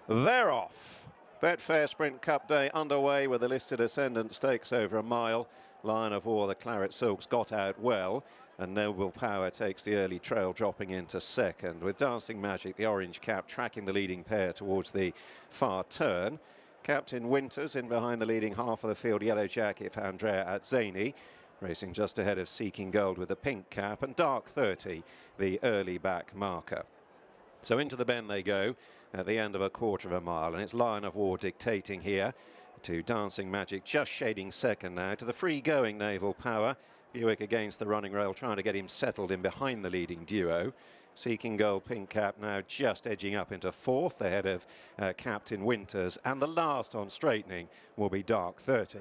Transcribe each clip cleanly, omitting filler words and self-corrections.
They're off. Betfair Sprint Cup Day underway with the listed Ascendant Stakes over a mile. Lion of War, the Claret Silks, got out well, and Naval Power takes the early trail, dropping into second, with Dancing Magic, the orange cap, tracking the leading pair towards the far turn. Captain Winters in behind the leading half of the field, Yellow Jacket for Andrea Atzeni, racing just ahead of Seeking Gold with the pink cap, and Dark 30, the early back marker. So into the bend they go at the end of a quarter of a mile, and it's Lion of War dictating here to Dancing Magic, just shading second now to the free-going Naval Power. Buick against the running rail, trying to get him settled in behind the leading duo. Seeking Gold, pink cap, now just edging up into fourth ahead of Captain Winters, and the last on straightening will be Dark 30.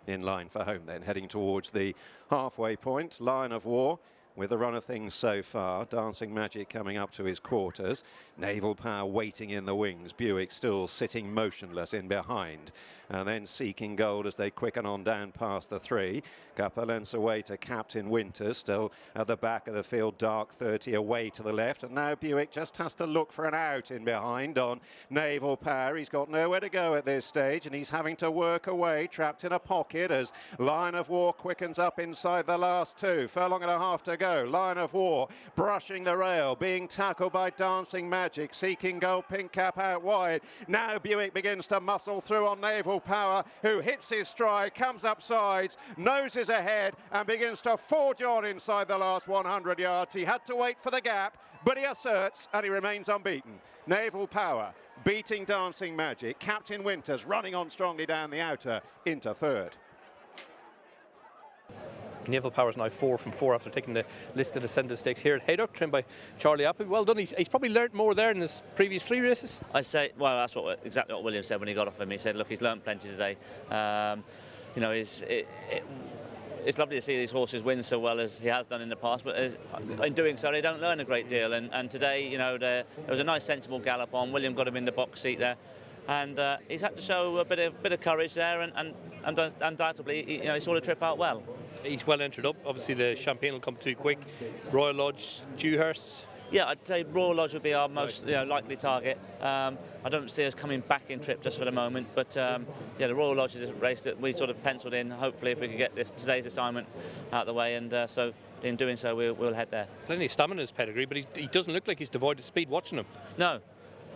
In line for home then, heading towards the halfway point. Lion of War with the run of things so far. Dancing Magic coming up to his quarters. Naval Power waiting in the wings. Buick still sitting motionless in behind. And then Seeking Gold as they quicken on down past the three. Couple lengths away to Captain Winters, still at the back of the field. Dark 30 away to the left. And now Buick just has to look for an out in behind on Naval Power. He's got nowhere to go at this stage, and he's having to work away, trapped in a pocket as Lion of War quickens up inside the last two. Furlong and a half to go. Lion of War brushing the rail, being tackled by Dancing Magic. Seeking Gold, pink cap out wide. Now Buick begins to muscle through on Naval Power, who hits his stride, comes up sides, noses ahead, and begins to forge on inside the last 100 yards. He had to wait for the gap, but he asserts, and he remains unbeaten. Naval Power beating Dancing Magic. Captain Winters running on strongly down the outer into third. Naval Power's now 4 from 4 after taking the listed Ascendant Stakes here at Haydock, trained by Charlie Appleby. Well done. He's probably learnt more there in his previous 3 races. I say, well, that's exactly what William said when he got off him. He said, look, he's learnt plenty today. You know, it's lovely to see these horses win so well as he has done in the past, but in doing so, they don't learn a great deal. And today, you know, there was a nice, sensible gallop on. William got him in the box seat there. And he's had to show a bit of courage there, and undoubtedly, you know, he saw the trip out well. He's well entered up. Obviously, the Champagne will come too quick. Royal Lodge, Dewhurst. Yeah, I'd say Royal Lodge would be our most likely target. I don't see us coming back in trip just for the moment, but yeah, the Royal Lodge is a race that we sort of penciled in. Hopefully, if we could get today's assignment out of the way, and so in doing so, we'll head there. Plenty of stamina in his pedigree, but he doesn't look like he's devoid of speed watching him. No.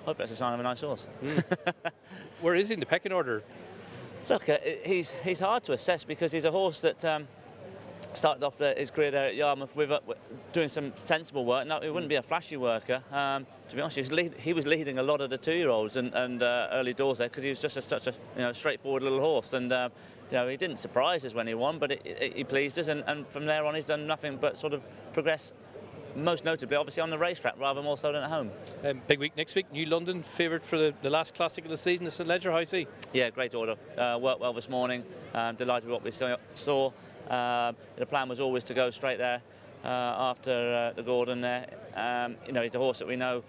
Hopefully that's a sign of a nice horse. Where is he in the pecking order? Look, he's hard to assess because he's a horse that started off his career there at Yarmouth with doing some sensible work. Now, he wouldn't be a flashy worker. To be honest, he was leading a lot of the 2-year-olds and early doors there because he was just such a straightforward little horse. And you know, he didn't surprise us when he won, but he pleased us. And from there on, he's done nothing but sort of progress. Most notably, obviously, on the racetrack, rather more so than at home. Big week next week. New London, favourite for the last classic of the season, the St Ledger High C. Yeah, great order. Worked well this morning. Delighted with what we saw. The plan was always to go straight there after the Gordon there. You know, he's a horse that we know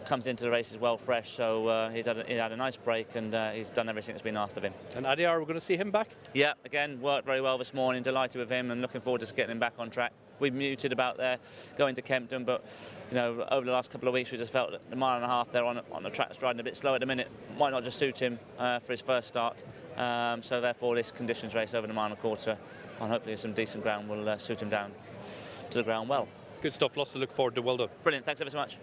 comes into the races well fresh, so he had a nice break, and he's done everything that's been asked of him. And Adyar, we're going to see him back? Yeah, again, worked very well this morning. Delighted with him, and looking forward to getting him back on track. We muted about there going to Kempton, but you know, over the last couple of weeks we just felt that the mile and a half there on the track striding a bit slow at the minute might not just suit him for his first start. So therefore this conditions race over the mile and a quarter on hopefully some decent ground will suit him down to the ground well. Good stuff, lots to look forward to. Well done. Brilliant, thanks ever so much.